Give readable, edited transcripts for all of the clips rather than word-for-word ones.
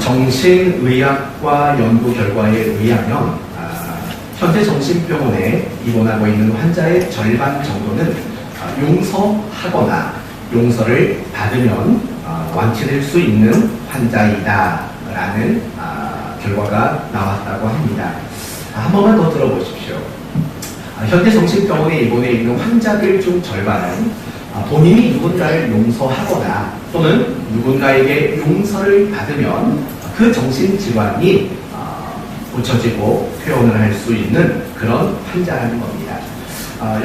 정신의학과 연구 결과에 의하면 현재 정신병원에 입원하고 있는 환자의 절반 정도는 용서하거나 용서를 받으면 완치될 수 있는 환자이다라는 결과가 나왔다고 합니다. 한 번만 더 들어보십시오. 현재 정신병원에 입원해 있는 환자들 중 절반은 본인이 누군가를 용서하거나 또는 누군가에게 용서를 받으면 그 정신질환이 고쳐지고 퇴원을 할 수 있는 그런 환자라는 겁니다.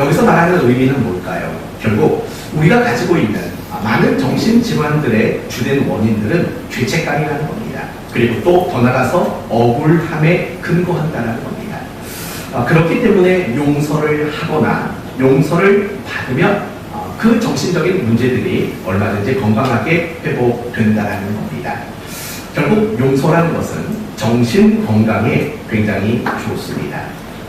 여기서 말하는 의미는 뭘까요? 결국 우리가 가지고 있는 많은 정신질환들의 주된 원인들은 죄책감이라는 겁니다. 그리고 또 더 나아가서 억울함에 근거한다는 겁니다. 그렇기 때문에 용서를 하거나 용서를 받으면 그 정신적인 문제들이 얼마든지 건강하게 회복된다는 겁니다. 결국 용서라는 것은 정신 건강에 굉장히 좋습니다.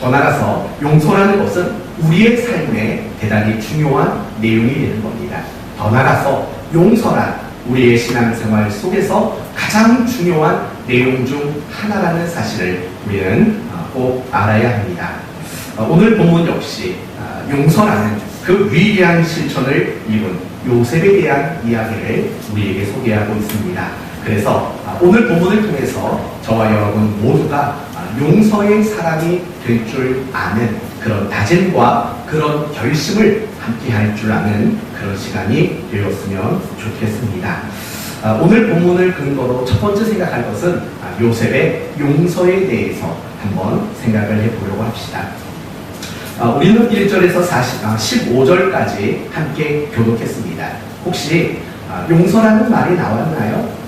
더 나아가서 용서라는 것은 우리의 삶에 대단히 중요한 내용이 되는 겁니다. 더 나아가서 용서란 우리의 신앙생활 속에서 가장 중요한 내용 중 하나라는 사실을 우리는 꼭 알아야 합니다. 오늘 본문 역시 용서라는 그 위대한 실천을 이룬 요셉에 대한 이야기를 우리에게 소개하고 있습니다. 그래서 오늘 본문을 통해서 저와 여러분 모두가 용서의 사람이 될 줄 아는 그런 다짐과 그런 결심을 함께 할 줄 아는 그런 시간이 되었으면 좋겠습니다. 오늘 본문을 근거로 첫 번째 생각할 것은 요셉의 용서에 대해서 한번 생각을 해보려고 합시다. 우리는 1절에서 15절까지 함께 교독했습니다. 혹시 용서라는 말이 나왔나요?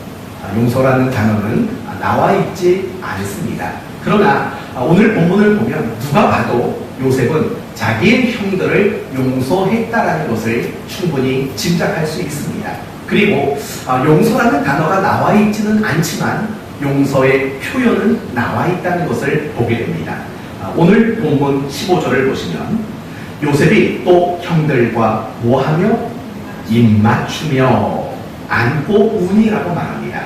용서라는 단어는 나와 있지 않습니다. 그러나 오늘 본문을 보면 누가 봐도 요셉은 자기의 형들을 용서했다라는 것을 충분히 짐작할 수 있습니다. 그리고 용서라는 단어가 나와 있지는 않지만 용서의 표현은 나와 있다는 것을 보게 됩니다. 오늘 본문 15절을 보시면 요셉이 또 형들과 뭐하며 입맞추며 안고 운이라고 말합니다.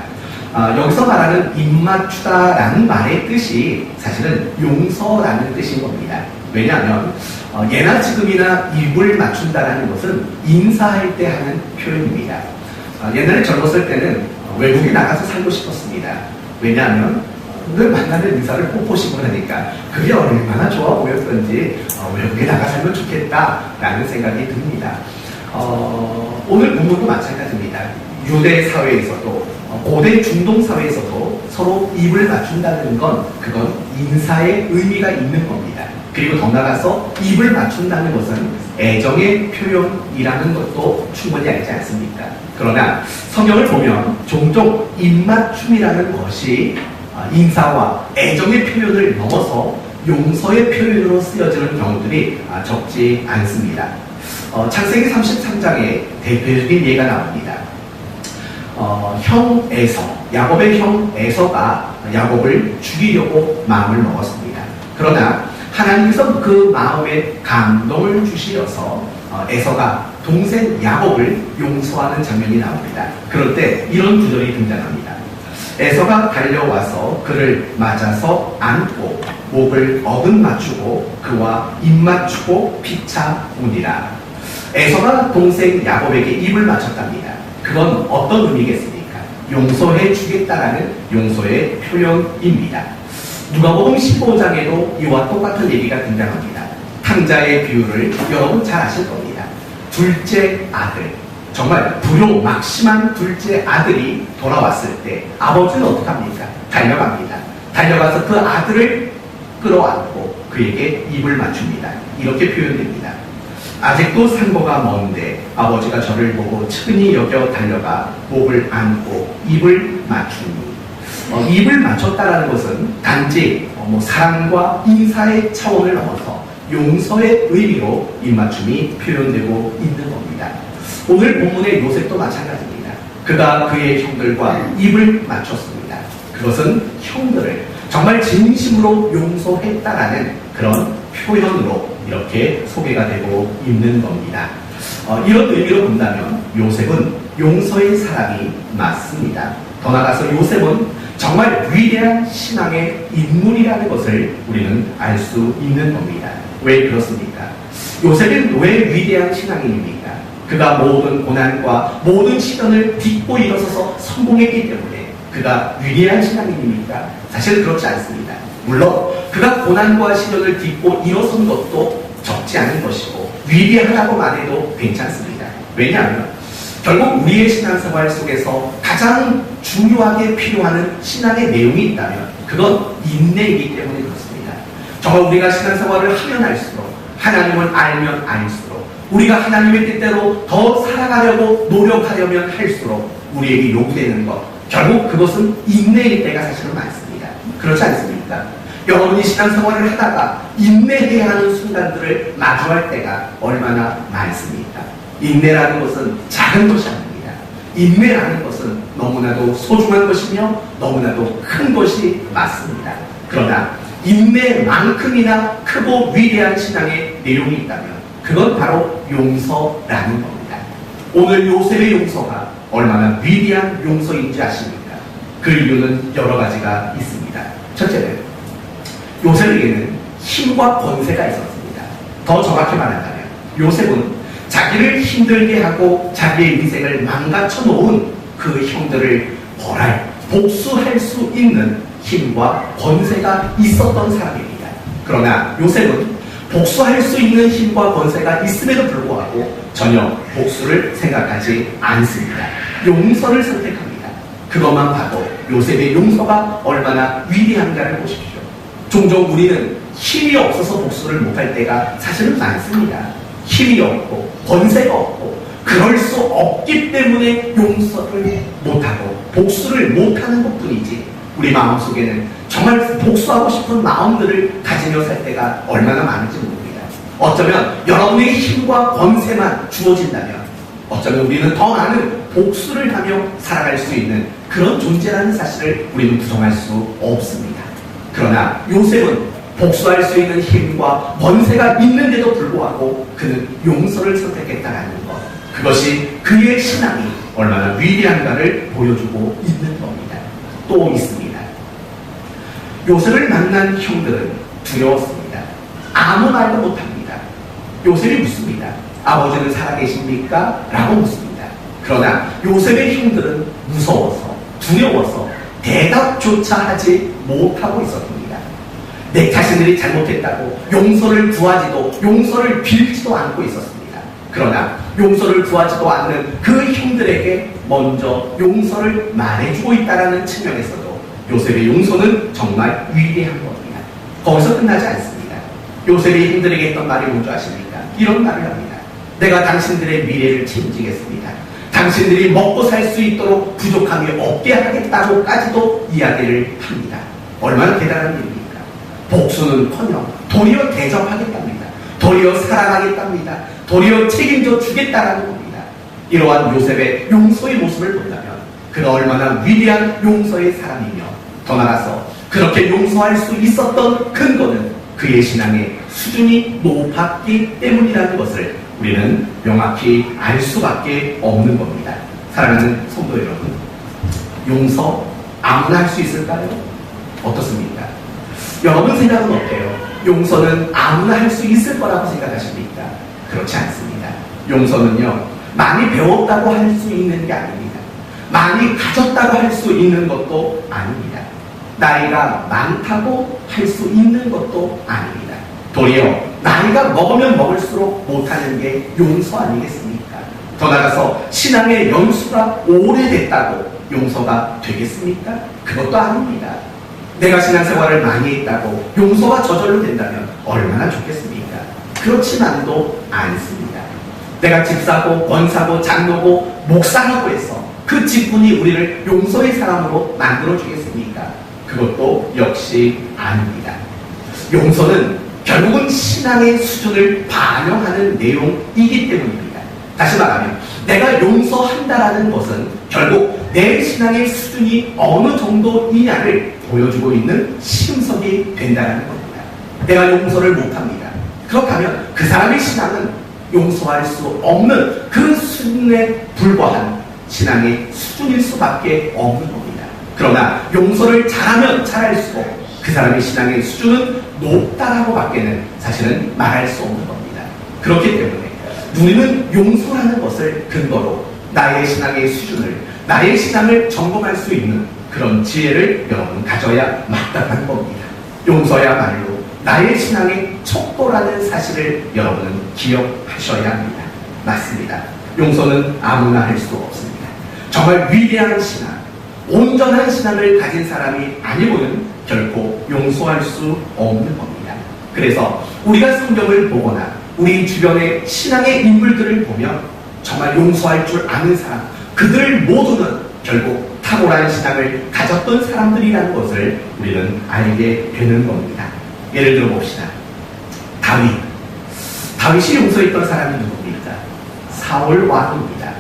여기서 말하는 입맞추다라는 말의 뜻이 사실은 용서라는 뜻인 겁니다. 왜냐하면 예나 지금이나 입을 맞춘다라는 것은 인사할 때 하는 표현입니다. 옛날에 젊었을 때는 외국에 나가서 살고 싶었습니다. 왜냐하면 늘 만나는 인사를 뽀뽀시고 하니까 그게 얼마나 좋아 보였던지 외국에 나가 살면 좋겠다라는 생각이 듭니다. 오늘 본문도 마찬가지입니다. 유대 사회에서도 고대 중동 사회에서도 서로 입을 맞춘다는 건 그건 인사의 의미가 있는 겁니다. 그리고 더 나아가서 입을 맞춘다는 것은 애정의 표현이라는 것도 충분히 알지 않습니까? 그러나 성경을 보면 종종 입맞춤이라는 것이 인사와 애정의 표현을 넘어서 용서의 표현으로 쓰여지는 경우들이 적지 않습니다. 창세기 33장에 대표적인 예가 나옵니다. 형 에서, 야곱의 형 에서가 야곱을 죽이려고 마음을 먹었습니다. 그러나 하나님께서 그 마음에 감동을 주시어서 에서가 동생 야곱을 용서하는 장면이 나옵니다. 그럴 때 이런 구절이 등장합니다. 에서가 달려와서 그를 맞아서 안고 목을 어긋맞추고 그와 입맞추고 피차 우니라. 에서가 동생 야곱에게 입을 맞췄답니다. 그건 어떤 의미겠습니까? 용서해 주겠다라는 용서의 표현입니다. 누가복음 15장에도 이와 똑같은 얘기가 등장합니다. 탕자의 비유를 여러분 잘 아실 겁니다. 둘째 아들, 정말 불효 막심한 둘째 아들이 돌아왔을 때 아버지는 어떻게 합니까? 달려갑니다. 달려가서 그 아들을 끌어안고 그에게 입을 맞춥니다. 이렇게 표현됩니다. 아직도 상고가 먼데 아버지가 저를 보고 측은히 여겨 달려가 목을 안고 입을 맞추니. 입을 맞췄다라는 것은 단지 사랑과 인사의 차원을 넘어서 용서의 의미로 입맞춤이 표현되고 있는 겁니다. 오늘 본문의 요셉도 마찬가지입니다. 그가 그의 형들과 입을 맞췄습니다. 그것은 형들을 정말 진심으로 용서했다라는 그런 표현으로 이렇게 소개가 되고 있는 겁니다. 이런 의미로 본다면 요셉은 용서의 사람이 맞습니다. 더 나아가서 요셉은 정말 위대한 신앙의 인물이라는 것을 우리는 알 수 있는 겁니다. 왜 그렇습니까? 요셉은 왜 위대한 신앙인입니까? 그가 모든 고난과 모든 시련을 딛고 일어서서 성공했기 때문에 그가 위대한 신앙인입니까? 사실 그렇지 않습니다. 물론 그가 고난과 시련을 딛고 일어선 것도 적지 않은 것이고 위대하다고 말해도 괜찮습니다. 왜냐하면 결국 우리의 신앙생활 속에서 가장 중요하게 필요한 신앙의 내용이 있다면 그건 인내이기 때문에 그렇습니다. 정말 우리가 신앙생활을 하면 할수록 하나님을 알면 알수록 우리가 하나님의 뜻대로 더 살아가려고 노력하려면 할수록 우리에게 요구되는 것 결국 그것은 인내일 때가 사실은 많습니다. 그렇지 않습니까? 여러분이 신앙생활을 하다가 인내해야 하는 순간들을 마주할 때가 얼마나 많습니까? 인내라는 것은 작은 것이 아닙니다. 인내라는 것은 너무나도 소중한 것이며 너무나도 큰 것이 맞습니다. 그러나 인내만큼이나 크고 위대한 신앙의 내용이 있다면 그건 바로 용서라는 겁니다. 오늘 요셉의 용서가 얼마나 위대한 용서인지 아십니까? 그 이유는 여러 가지가 있습니다. 첫째는 요셉에게는 힘과 권세가 있었습니다. 더 정확히 말한다면 요셉은 자기를 힘들게 하고 자기의 인생을 망가쳐 놓은 그 형들을 벌할, 복수할 수 있는 힘과 권세가 있었던 사람입니다. 그러나 요셉은 복수할 수 있는 힘과 권세가 있음에도 불구하고 전혀 복수를 생각하지 않습니다. 용서를 선택합니다. 그것만 봐도 요셉의 용서가 얼마나 위대한가를 보십시오. 종종 우리는 힘이 없어서 복수를 못할 때가 사실은 많습니다. 힘이 없고 권세가 없고 그럴 수 없기 때문에 용서를 못하고 복수를 못하는 것뿐이지 우리 마음속에는 정말 복수하고 싶은 마음들을 가지며 살 때가 얼마나 많은지 모릅니다. 어쩌면 여러분의 힘과 권세만 주어진다면 어쩌면 우리는 더 많은 복수를 하며 살아갈 수 있는 그런 존재라는 사실을 우리는 부정할 수 없습니다. 그러나 요셉은 복수할 수 있는 힘과 권세가 있는데도 불구하고 그는 용서를 선택했다는 것, 그것이 그의 신앙이 얼마나 위대한가를 보여주고 있는 겁니다. 또 있습니다. 요셉을 만난 형들은 두려웠습니다. 아무 말도 못합니다. 요셉이 묻습니다. 아버지는 살아계십니까? 라고 묻습니다. 그러나 요셉의 형들은 무서워서 두려워서 대답조차 하지 못하고 있었습니다. 내 자신들이 잘못했다고 용서를 구하지도 용서를 빌지도 않고 있었습니다. 그러나 용서를 구하지도 않는 그 형들에게 먼저 용서를 말해주고 있다는 측면에서도 요셉의 용서는 정말 위대한 겁니다. 거기서 끝나지 않습니다. 요셉이 형들에게 했던 말이 뭔지 아십니까? 이런 말을 합니다. 내가 당신들의 미래를 책임지겠습니다. 당신들이 먹고 살 수 있도록 부족함이 없게 하겠다고까지도 이야기를 합니다. 얼마나 대단한 일입니까? 복수는커녕 도리어 대접하겠답니다. 도리어 사랑하겠답니다. 도리어 책임져 주겠다라는 겁니다. 이러한 요셉의 용서의 모습을 본다면 그가 얼마나 위대한 용서의 사람이며 더 나아가서 그렇게 용서할 수 있었던 근거는 그의 신앙의 수준이 높았기 때문이라는 것을 우리는 명확히 알 수밖에 없는 겁니다. 사랑하는 성도 여러분, 용서 아무나 할 수 있을까요? 어떻습니까? 여러분 생각은 어때요? 용서는 아무나 할 수 있을 거라고 생각하십니까? 그렇지 않습니다. 용서는요, 많이 배웠다고 할 수 있는 게 아닙니다. 많이 가졌다고 할 수 있는 것도 아닙니다. 나이가 많다고 할 수 있는 것도 아닙니다. 도리어 나이가 먹으면 먹을수록 못하는 게 용서 아니겠습니까? 더 나아가서 신앙의 연수가 오래됐다고 용서가 되겠습니까? 그것도 아닙니다. 내가 신앙생활을 많이 했다고 용서가 저절로 된다면 얼마나 좋겠습니까? 그렇지만도 않습니다. 내가 집사고 권사고 장로고 목사라고 해서 그 직분이 우리를 용서의 사람으로 만들어주겠습니까? 그것도 역시 아닙니다. 용서는 결국은 신앙의 수준을 반영하는 내용이기 때문입니다. 다시 말하면 내가 용서한다라는 것은 결국 내 신앙의 수준이 어느 정도이냐를 보여주고 있는 시금석이 된다는 겁니다. 내가 용서를 못합니다. 그렇다면 그 사람의 신앙은 용서할 수 없는 그 수준에 불과한 신앙의 수준일 수밖에 없는 겁니다. 그러나 용서를 잘하면 잘할수록 그 사람의 신앙의 수준은 높다라고 밖에는 사실은 말할 수 없는 겁니다. 그렇기 때문에 우리는 용서라는 것을 근거로 나의 신앙의 수준을, 나의 신앙을 점검할 수 있는 그런 지혜를 여러분 가져야 마땅한 겁니다. 용서야말로 나의 신앙의 척도라는 사실을 여러분은 기억하셔야 합니다. 맞습니다. 용서는 아무나 할 수 없습니다. 정말 위대한 신앙, 온전한 신앙을 가진 사람이 아니고는 결코 용서할 수 없는 겁니다. 그래서 우리가 성경을 보거나 우리 주변의 신앙의 인물들을 보면 정말 용서할 줄 아는 사람, 그들 모두는 결국 탁월한 신앙을 가졌던 사람들이라는 것을 우리는 알게 되는 겁니다. 예를 들어 봅시다. 다윗이 용서했던 사람이 누굽니까? 사울 왕입니다.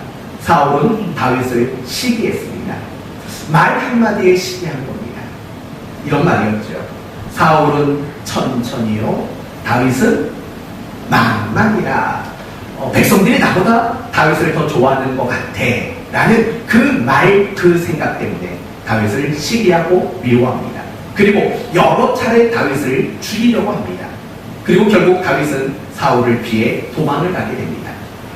사울은 다윗을 시기했습니다. 말 한마디에 시기한 겁니다. 이런 말이었죠. 사울은 천천히요, 다윗은 만만이라. 백성들이 나보다 다윗을 더 좋아하는 것 같아 라는 그 말, 그 생각 때문에 다윗을 시기하고 미워합니다. 그리고 여러 차례 다윗을 죽이려고 합니다. 그리고 결국 다윗은 사울을 피해 도망을 가게 됩니다.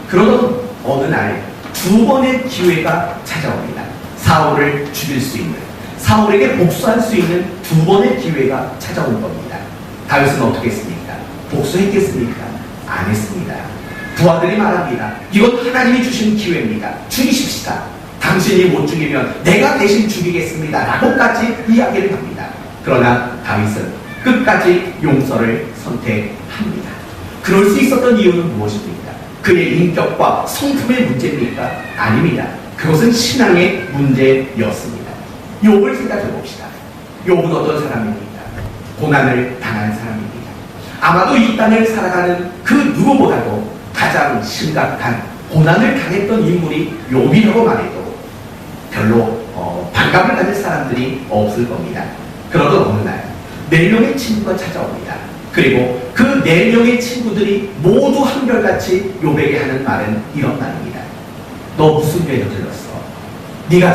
그러던 어느 날 두 번의 기회가 찾아옵니다. 사울을 죽일 수 있는, 사울에게 복수할 수 있는 두 번의 기회가 찾아온 겁니다. 다윗은 어떻게 했습니까? 복수했겠습니까? 안 했습니다. 부하들이 말합니다. 이건 하나님이 주신 기회입니다. 죽이십시다. 당신이 못 죽이면 내가 대신 죽이겠습니다. 라고까지 이야기를 합니다. 그러나 다윗은 끝까지 용서를 선택합니다. 그럴 수 있었던 이유는 무엇입니까? 그의 인격과 성품의 문제입니까? 아닙니다. 그것은 신앙의 문제였습니다. 욥을 생각해 봅시다. 욥은 어떤 사람입니까? 고난을 당한 사람입니다. 아마도 이 땅을 살아가는 그 누구보다도 가장 심각한 고난을 당했던 인물이 욥이라고 말해도 별로 반감을 가질 사람들이 없을 겁니다. 그러던 어느 날 4명의 친구가 찾아옵니다. 그리고 그 4명의 친구들이 모두 한결같이 욥에게 하는 말은 이런 말입니다. 너 무슨 죄를 저질렀어? 네가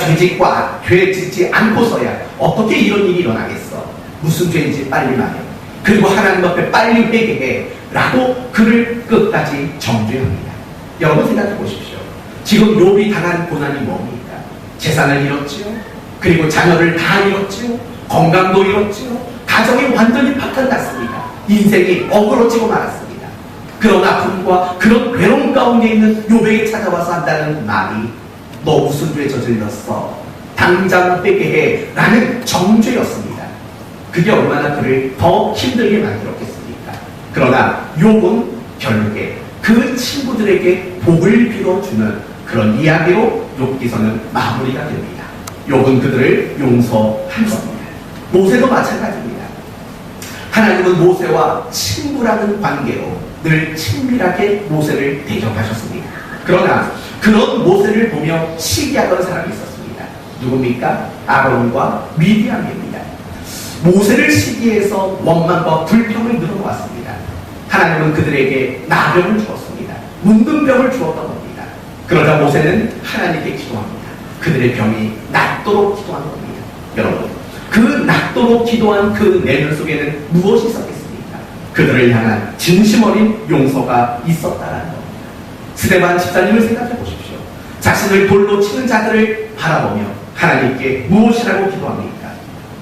죄 짓지 않고서야 어떻게 이런 일이 일어나겠어? 무슨 죄인지 빨리 말해. 그리고 하나님 앞에 빨리 회개해 라고 그를 끝까지 정죄합니다. 여러분 생각해 보십시오. 지금 욥이 당한 고난이 뭡니까? 재산을 잃었지요. 그리고 자녀를 다 잃었지요. 건강도 잃었지요. 가정이 완전히 파탄났습니다. 인생이 어그러지고 말았습니다. 그런 아픔과 그런 괴로움 가운데 있는 욥에게 찾아와서 한다는 말이 너 무슨 죄 저질렀어? 당장 회개해 라는 정죄였습니다. 그게 얼마나 그를 더 힘들게 만들었겠습니까? 그러나 욥은 결국에 그 친구들에게 복을 빌어주는 그런 이야기로 욥기서는 마무리가 됩니다. 욥은 그들을 용서한 겁니다. 모세도 마찬가지입니다. 하나님은 모세와 친구라는 관계로 늘 친밀하게 모세를 대접하셨습니다. 그러나 그런 모세를 보며 시기하던 사람이 있었습니다. 누굽니까? 아론과 미디안입니다. 모세를 시기해서 원망과 불평을 늘어놓았습니다. 하나님은 그들에게 나병을 주었습니다. 문둥병을 주었던 겁니다. 그러자 모세는 하나님께 기도합니다. 그들의 병이 낫도록 기도한 겁니다. 여러분, 그 낫도록 기도한 그 내면 속에는 무엇이 있었겠습니까? 그들을 향한 진심 어린 용서가 있었다라는 겁니다. 스데반 집사님을 생각해 보십시오. 자신을 돌로 치는 자들을 바라보며 하나님께 무엇이라고 기도합니까?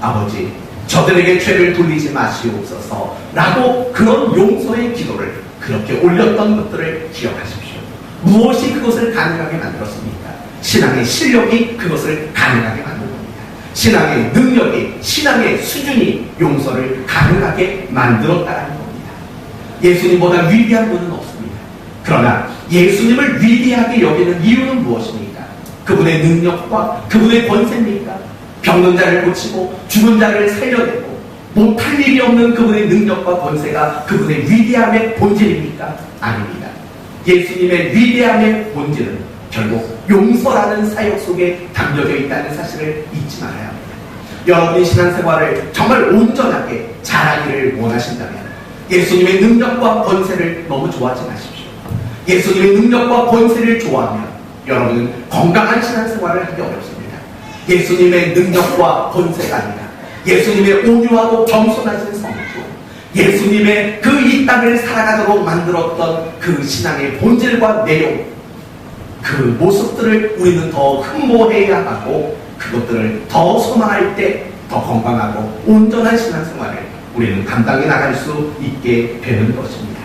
아버지, 저들에게 죄를 돌리지 마시옵소서 라고 그런 용서의 기도를 그렇게 올렸던 것들을 기억하십시오. 무엇이 그것을 가능하게 만들었습니까? 신앙의 실력이 그것을 가능하게 만든 겁니다. 신앙의 능력이, 신앙의 수준이 용서를 가능하게 만들었다는 겁니다. 예수님보다 위대한 분은 없습니다. 그러나 예수님을 위대하게 여기는 이유는 무엇입니까? 그분의 능력과 그분의 권세입니까? 병든 자를 고치고 죽은 자를 살려내고 못할 일이 없는 그분의 능력과 권세가 그분의 위대함의 본질입니까? 아닙니다. 예수님의 위대함의 본질은 결국 용서라는 사역 속에 담겨져 있다는 사실을 잊지 말아야 합니다. 여러분이 신앙생활을 정말 온전하게 잘하기를 원하신다면 예수님의 능력과 권세를 너무 좋아하지 마십시오. 예수님의 능력과 권세를 좋아하면 여러분은 건강한 신앙생활을 하기 어렵습니다. 예수님의 능력과 권세가 아니라 예수님의 온유하고 겸손하신 성품, 예수님의 그 이 땅을 살아가도록 만들었던 그 신앙의 본질과 내용, 그 모습들을 우리는 더 흠모해야 하고 그것들을 더 소망할 때 더 건강하고 온전한 신앙생활을 우리는 감당해 나갈 수 있게 되는 것입니다.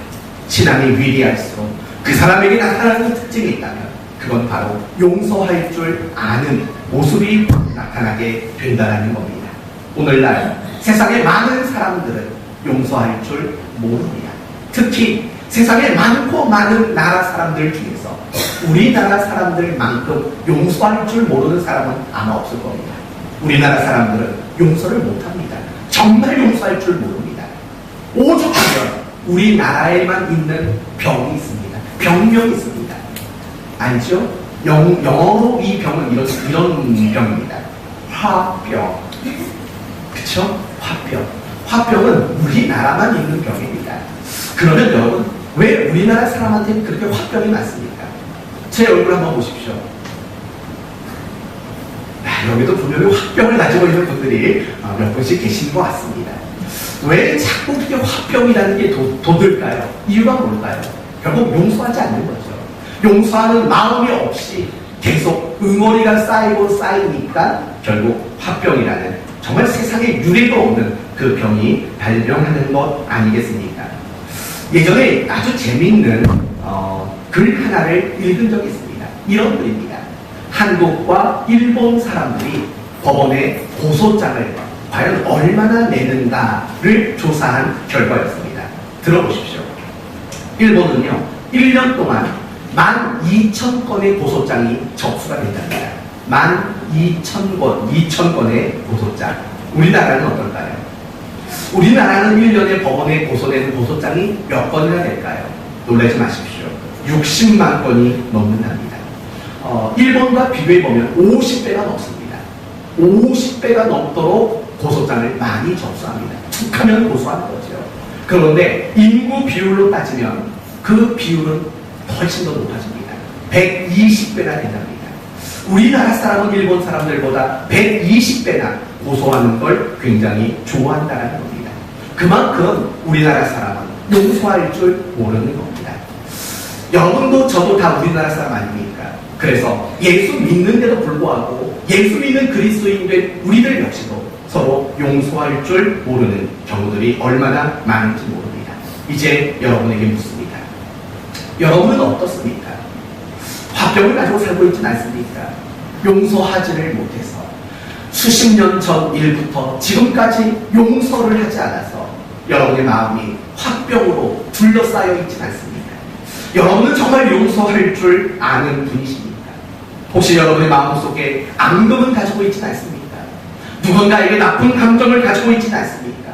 신앙이 위대할수록 그 사람에게 나타나는 특징이 있다면 그건 바로 용서할 줄 아는 모습이 나타나게 된다는 겁니다. 오늘날 세상의 많은 사람들은 용서할 줄 모릅니다. 특히 세상에 많고 많은 나라 사람들 중에서 우리나라 사람들만큼 용서할 줄 모르는 사람은 아마 없을 겁니다. 우리나라 사람들은 용서를 못합니다. 정말 용서할 줄 모릅니다. 오죽하면 우리나라에만 있는 병이 있습니다. 병명이 있습니다. 알죠? 영어로 이 병은 이런 병입니다. 화병. 그쵸? 화병. 화병은 우리나라만 있는 병입니다. 그러면 여러분, 왜 우리나라 사람한테 그렇게 화병이 많습니까? 제 얼굴 한번 보십시오. 여기도 분명히 화병을 가지고 있는 분들이 몇 분씩 계신 것 같습니다. 왜 자꾸 그렇게 화병이라는 게 돋을까요? 이유가 뭘까요? 결국 용서하지 않는 거죠. 용서하는 마음이 없이 계속 응어리가 쌓이니까 결국 화병이라는 정말 세상에 유례가 없는 그 병이 발병하는 것 아니겠습니까? 예전에 아주 재미있는 글 하나를 읽은 적이 있습니다. 이런 글입니다. 한국과 일본 사람들이 법원에 고소장을 과연 얼마나 내는가를 조사한 결과였습니다. 들어보십시오. 일본은요, 1년 동안 12,000건의 고소장이 접수가 된답니다. 12,000건의 고소장. 우리나라는 어떨까요? 우리나라는 1년에 법원에 고소되는 고소장이 몇 건이나 될까요? 놀라지 마십시오. 60만 건이 넘는답니다. 일본과 비교해보면 50배가 넘습니다. 50배가 넘도록 고소장을 많이 접수합니다. 툭하면 고소하는 거죠. 그런데 인구 비율로 따지면 그 비율은 훨씬 더 높아집니다. 120배나 된답니다. 우리나라 사람은 일본 사람들보다 120배나 고소하는 걸 굉장히 좋아한다는 겁니다. 그만큼 우리나라 사람은 용서할 줄 모르는 겁니다. 여러분도 저도 다 우리나라 사람 아닙니까? 그래서 예수 믿는데도 불구하고 예수 믿는 그리스도인된 우리들 역시도 서로 용서할 줄 모르는 경우들이 얼마나 많은지 모릅니다. 이제 여러분에게 묻습니다. 여러분은 어떻습니까? 화병을 가지고 살고 있지는 않습니까? 용서하지를 못해서 수십 년 전 일부터 지금까지 용서를 하지 않아서 여러분의 마음이 화병으로 둘러싸여 있지는 않습니까? 여러분은 정말 용서할 줄 아는 분이십니까? 혹시 여러분의 마음속에 앙금은 가지고 있지는 않습니까? 누군가에게 나쁜 감정을 가지고 있지는 않습니까?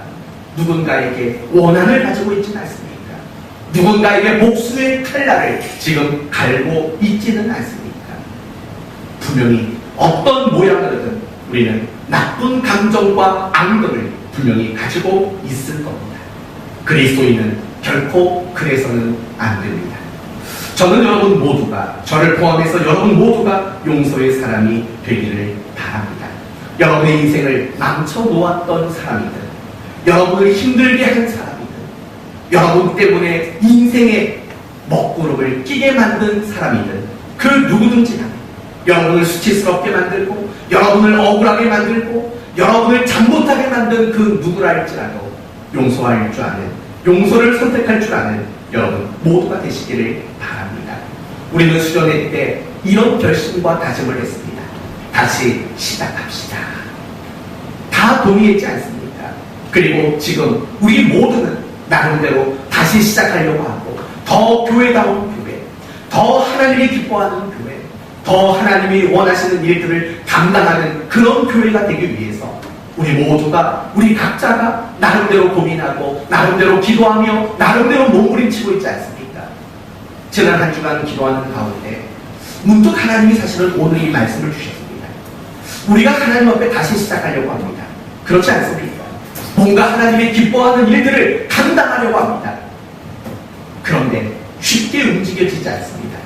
누군가에게 원한을 가지고 있지는 않습니까? 누군가에게 목숨의 칼날을 지금 갈고 있지는 않습니까? 분명히 어떤 모양으로든 우리는 나쁜 감정과 앙금을 분명히 가지고 있을 겁니다. 그리스도인은 결코 그래서는 안 됩니다. 저는 여러분 모두가, 저를 포함해서 여러분 모두가 용서의 사람이 되기를 바랍니다. 여러분의 인생을 망쳐놓았던 사람이든, 여러분을 힘들게 한 사람이든, 여러분 때문에 인생의 먹구름을 끼게 만든 사람이든 그 누구든지 간에 여러분을 수치스럽게 만들고 여러분을 억울하게 만들고 여러분을 잠 못하게 만든 그 누구라 할지라도 용서할 줄 아는, 용서를 선택할 줄 아는 여러분 모두가 되시기를 바랍니다. 우리는 수련회 때 이런 결심과 다짐을 했습니다. 다시 시작합시다. 다 동의했지 않습니까? 그리고 지금 우리 모두는 나름대로 다시 시작하려고 하고 더 교회다운 교회, 더 하나님이 기뻐하는 교회, 더 하나님이 원하시는 일들을 감당하는 그런 교회가 되기 위해서 우리 모두가, 우리 각자가 나름대로 고민하고 나름대로 기도하며 나름대로 몸부림치고 있지 않습니까? 지난 한 주간 기도하는 가운데 문득 하나님이 사실은 오늘 이 말씀을 주셨습니다. 우리가 하나님 앞에 다시 시작하려고 합니다. 그렇지 않습니까? 뭔가 하나님이 기뻐하는 일들을 감당하려고 합니다. 그런데 쉽게 움직여지지 않습니다.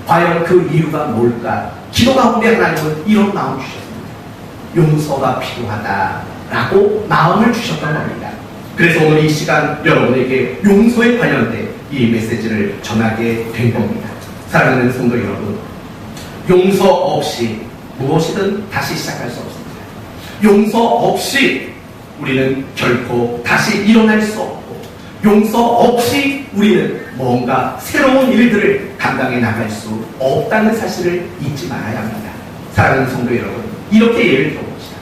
과연 그 이유가 뭘까? 기도 가운데 하나님은 이런 마음 주셨습니다. 용서가 필요하다라고 마음을 주셨던 겁니다. 그래서 오늘 이 시간 여러분에게 용서에 관련된 이 메시지를 전하게 된 겁니다. 사랑하는 성도 여러분, 용서 없이 무엇이든 다시 시작할 수 없습니다. 용서 없이 우리는 결코 다시 일어날 수 없고, 용서 없이 우리는 뭔가 새로운 일들을 감당해 나갈 수 없다는 사실을 잊지 말아야 합니다. 사랑하는 성도 여러분, 이렇게 예를 들어봅시다.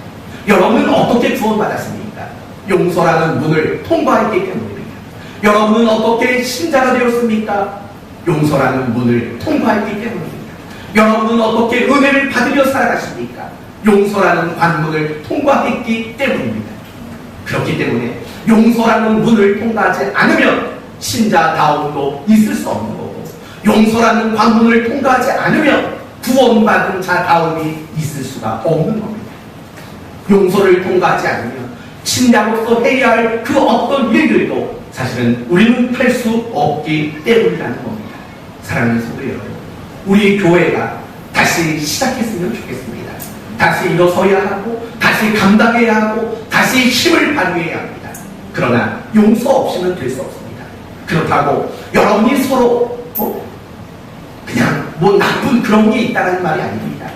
여러분은 어떻게 구원받았습니까? 용서라는 문을 통과했기 때문입니다. 여러분은 어떻게 신자가 되었습니까? 용서라는 문을 통과했기 때문입니다. 여러분은 어떻게 은혜를 받으며 살아가십니까? 용서라는 관문을 통과했기 때문입니다. 그렇기 때문에 용서라는 문을 통과하지 않으면 신자다움도 있을 수 없는 거고, 용서라는 관문을 통과하지 않으면 구원받은 자다움이 있을 수가 없는 겁니다. 용서를 통과하지 않으면 신자로서 해야 할 그 어떤 일들도 사실은 우리는 할 수 없기 때문이라는 겁니다. 사랑하는 성도 여러분, 우리 교회가 다시 시작했으면 좋겠습니다. 다시 일어서야 하고, 다시 감당해야 하고, 다시 힘을 발휘해야 합니다. 그러나 용서 없이는 될 수 없습니다. 그렇다고 여러분이 서로 그냥 나쁜 그런 게 있다는 말이 아닙니다.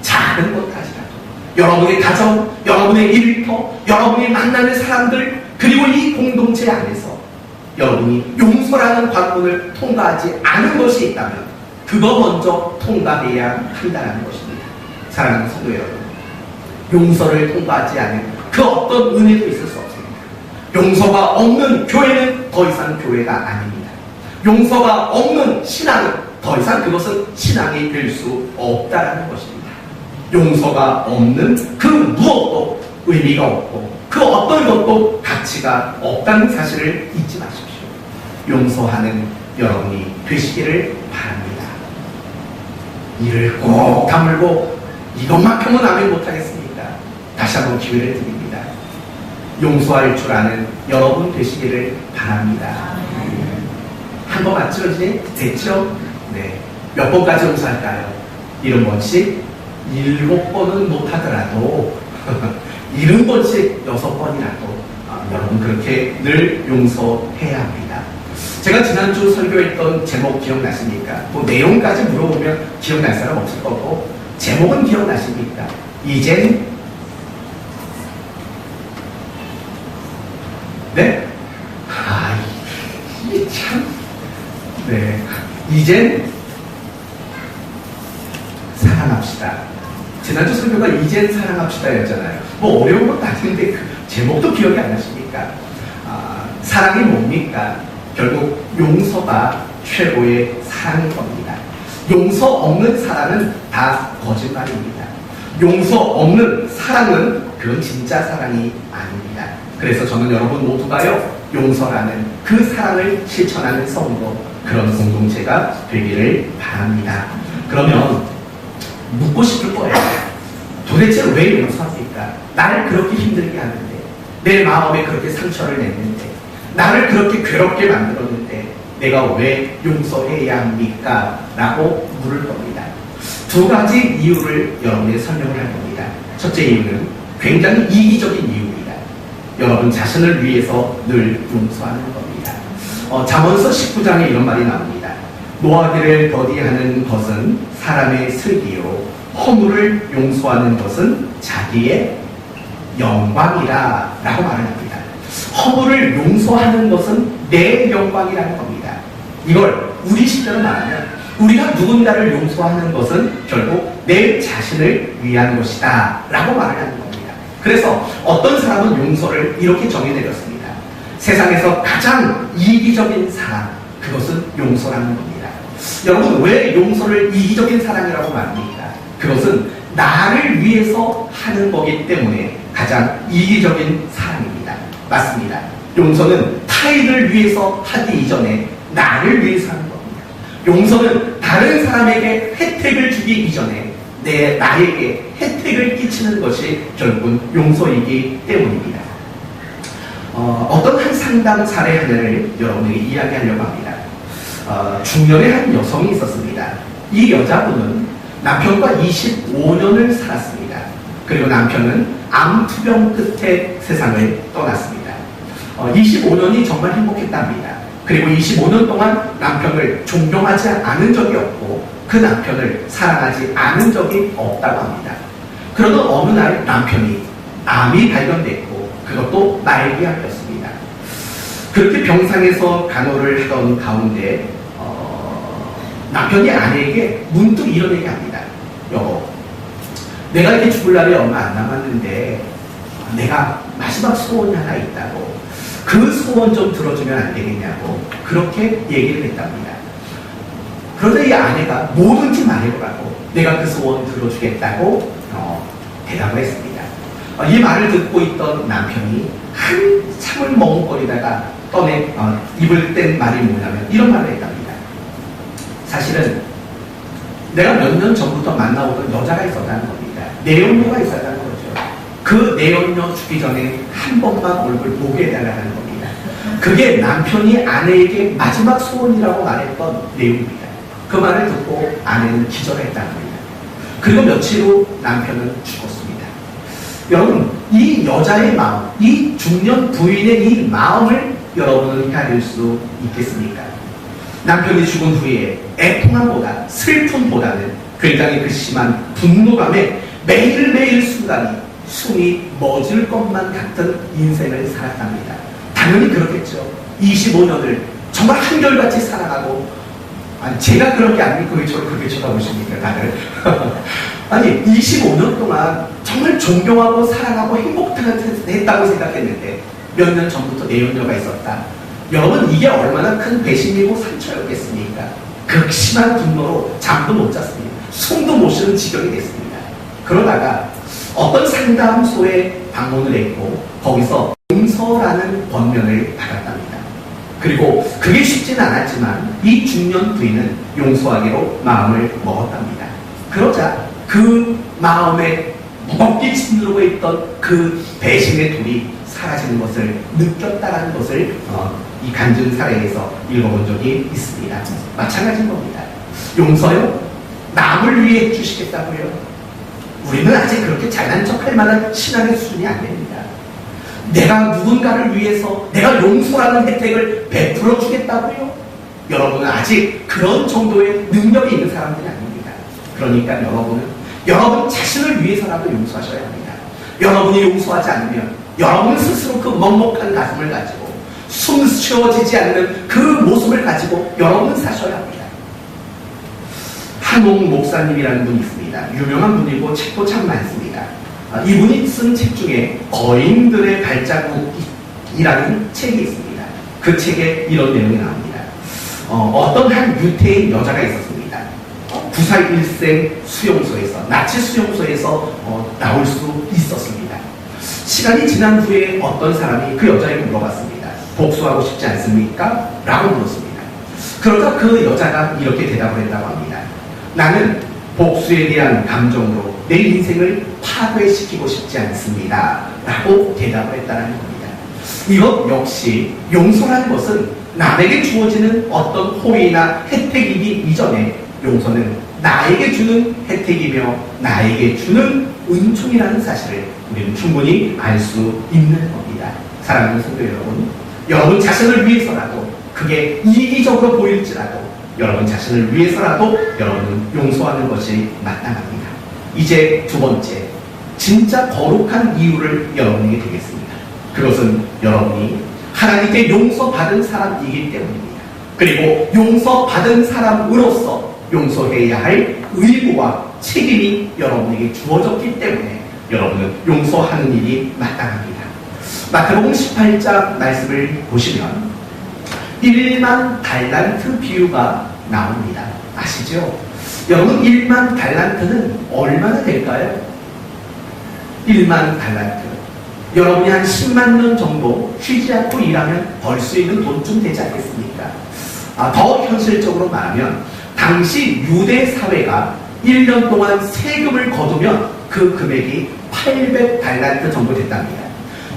작은 것까지라도 여러분의 가정, 여러분의 일터, 여러분이 만나는 사람들, 그리고 이 공동체 안에서 여러분이 용서라는 관문을 통과하지 않은 것이 있다면 그거 먼저 통과해야 한다는 것입니다. 사랑하는 성도 여러분, 용서를 통과하지 않은 그 어떤 은혜도 있을 수 없습니다. 용서가 없는 교회는 더 이상 교회가 아닙니다. 용서가 없는 신앙은 더 이상 그것은 신앙이 될 수 없다는 것입니다. 용서가 없는 그 무엇도 의미가 없고, 그 어떤 것도 가치가 없다는 사실을 잊지 마십시오. 용서하는 여러분이 되시기를 바랍니다. 이를 꼭 다물고 이것만큼은 아멘 못하겠습니까? 다시 한번 기회를 드립니다. 용서할 줄 아는 여러분 되시기를 바랍니다. 한 번 맞죠? 이제 됐죠? 네. 몇 번까지 용서할까요? 70번씩? 7번은 못하더라도 70번씩 6번이라도 여러분 그렇게 늘 용서해야 합니다. 제가 지난주 설교했던 제목 기억나십니까? 내용까지 물어보면 기억날 사람 없을 거고, 제목은 기억나십니까? 이젠 네? 이게 참, 네. 이젠 사랑합시다. 지난주 설교가 이젠 사랑합시다 였잖아요. 어려운 것도 아닌데 그 제목도 기억이 안 나십니까? 사랑이 뭡니까? 결국 용서가 최고의 사랑인 겁니다. 용서 없는 사랑은 다 거짓말입니다. 용서 없는 사랑은 그건 진짜 사랑이 아닙니다. 그래서 저는 여러분 모두가요, 용서라는 그 사랑을 실천하는 성도, 그런 공동체가 되기를 바랍니다. 그러면 묻고 싶을 거예요. 도대체 왜 용서합니까? 나를 그렇게 힘들게 하는데, 내 마음에 그렇게 상처를 냈는데, 나를 그렇게 괴롭게 만들었는데 내가 왜 용서해야 합니까? 라고 물을 겁니다. 두 가지 이유를 여러분에게 설명을 할 겁니다. 첫째 이유는 굉장히 이기적인 이유입니다. 여러분 자신을 위해서 늘 용서하는 겁니다. 잠언서 19장에 이런 말이 나옵니다. 노하기를 더디하는 것은 사람의 슬기요, 허물을 용서하는 것은 자기의 영광이라 라고 말을 합니다. 허물을 용서하는 것은 내 영광이라는 겁니다. 이걸 우리 식대로 말하면 우리가 누군가를 용서하는 것은 결국 내 자신을 위한 것이다 라고 말을 하는 겁니다. 그래서 어떤 사람은 용서를 이렇게 정의내렸습니다. 세상에서 가장 이기적인 사랑, 그것은 용서라는 겁니다. 여러분, 왜 용서를 이기적인 사랑이라고 말합니까? 그것은 나를 위해서 하는 거기 때문에 가장 이기적인 사랑입니다. 맞습니다. 용서는 타인을 위해서 하기 이전에 나를 위해서 하는 겁니다. 용서는 다른 사람에게 혜택을 주기 이전에 나에게 혜택을 끼치는 것이 결국은 용서이기 때문입니다. 어떤 한 상담 사례 하나를 여러분에게 이야기하려고 합니다. 중년의 한 여성이 있었습니다. 이 여자분은 남편과 25년을 살았습니다. 그리고 남편은 암투병 끝에 세상을 떠났습니다. 25년이 정말 행복했답니다. 그리고 25년 동안 남편을 존경하지 않은 적이 없고 그 남편을 사랑하지 않은 적이 없다고 합니다. 그러던 어느 날 남편이 암이 발견됐고 그것도 말기암이었습니다. 그렇게 병상에서 간호를 하던 가운데 남편이 아내에게 문득 이런 얘기합니다. 여보, 내가 이렇게 죽을 날이 얼마 안 남았는데 내가 마지막 소원이 하나 있다고, 그 소원 좀 들어주면 안 되겠냐고 그렇게 얘기를 했답니다. 그러자 이 아내가 뭐든지 말해보라고, 내가 그 소원 들어주겠다고 대답을 했습니다. 이 말을 듣고 있던 남편이 한참을 머뭇거리다가 입을 뗀 말이 뭐냐면 이런 말을 했답니다. 사실은 내가 몇 년 전부터 만나오던 여자가 있었다는 겁니다. 내연녀가 있었다는 거죠. 그 내연녀 죽기 전에 한 번만 얼굴 보게 해달라는 겁니다. 그게 남편이 아내에게 마지막 소원이라고 말했던 내용입니다. 그 말을 듣고 아내는 기절했다는 겁니다. 그리고 며칠 후 남편은 죽었습니다. 여러분, 이 여자의 마음, 이 중년 부인의 이 마음을 여러분은 가질 수 있겠습니까? 남편이 죽은 후에 애통함보다 슬픔보다는 굉장히 그 심한 분노감에 매일매일 순간이 숨이 멎을 것만 같은 인생을 살았답니다. 당연히 그렇겠죠. 25년을 정말 한결같이 살아가고, 아니 제가 그런 게 아니고 왜 저를 그렇게 쳐다보십니까 다들. 아니 25년 동안 정말 존경하고 사랑하고 행복했다고 생각했는데 몇 년 전부터 내연녀가 있었다. 여러분, 이게 얼마나 큰 배신이고 상처였겠습니까? 극심한 분노로 잠도 못 잤습니다. 숨도 못 쉬는 지경이 됐습니다. 그러다가 어떤 상담소에 방문을 했고 거기서 용서라는 권면을 받았답니다. 그리고 그게 쉽지는 않았지만 이 중년 부인은 용서하기로 마음을 먹었답니다. 그러자 그 마음에 무겁게 짓누르고 있던 그 배신의 돌이 사라지는 것을 느꼈다라는 것을 이 간증 사례에서 읽어본 적이 있습니다. 마찬가지인 겁니다. 용서요? 남을 위해 해주시겠다고요? 우리는 아직 그렇게 잘난 척할 만한 신앙의 수준이 안 됩니다. 내가 누군가를 위해서 내가 용서라는 혜택을 베풀어 주겠다고요? 여러분은 아직 그런 정도의 능력이 있는 사람들이 아닙니다. 그러니까 여러분 자신을 위해서라도 용서하셔야 합니다. 여러분이 용서하지 않으면 여러분 스스로 그 먹먹한 가슴을 가지고 숨 쉬어지지 않는 그 모습을 가지고 여러분은 사셔야 합니다. 한옥 목사님이라는 분이 있습니다. 유명한 분이고 책도 참 많습니다. 이분이 쓴 책 중에 거인들의 발자국이라는 책이 있습니다. 그 책에 이런 내용이 나옵니다. 어떤 한 유태인 여자가 있었습니다. 구사 일생 수용소에서, 나치 수용소에서 나올 수 있었습니다. 시간이 지난 후에 어떤 사람이 그 여자에게 물어봤습니다. 복수하고 싶지 않습니까? 라고 물었습니다. 그러자 그 여자가 이렇게 대답을 했다고 합니다. 나는 복수에 대한 감정으로 내 인생을 파괴시키고 싶지 않습니다. 라고 대답을 했다는 겁니다. 이것 역시 용서라는 것은 남에게 주어지는 어떤 호의나 혜택이기 이전에 용서는 나에게 주는 혜택이며 나에게 주는 은총이라는 사실을 우리는 충분히 알 수 있는 겁니다. 사랑하는 성도 여러분 자신을 위해서라도, 그게 이기적으로 보일지라도 여러분 자신을 위해서라도 여러분은 용서하는 것이 마땅합니다. 이제 두 번째, 진짜 거룩한 이유를 여러분에게 드리겠습니다. 그것은 여러분이 하나님께 용서받은 사람이기 때문입니다. 그리고 용서받은 사람으로서 용서해야 할 의무와 책임이 여러분에게 주어졌기 때문에 여러분은 용서하는 일이 마땅합니다. 마태복음 18장 말씀을 보시면 1만 달란트 비유가 나옵니다. 아시죠? 여러분, 1만 달란트는 얼마나 될까요? 1만 달란트. 여러분이 한 10만 년 정도 쉬지 않고 일하면 벌 수 있는 돈쯤 되지 않겠습니까? 더 현실적으로 말하면 당시 유대 사회가 1년 동안 세금을 거두면 그 금액이 800달란트 정도 됐답니다.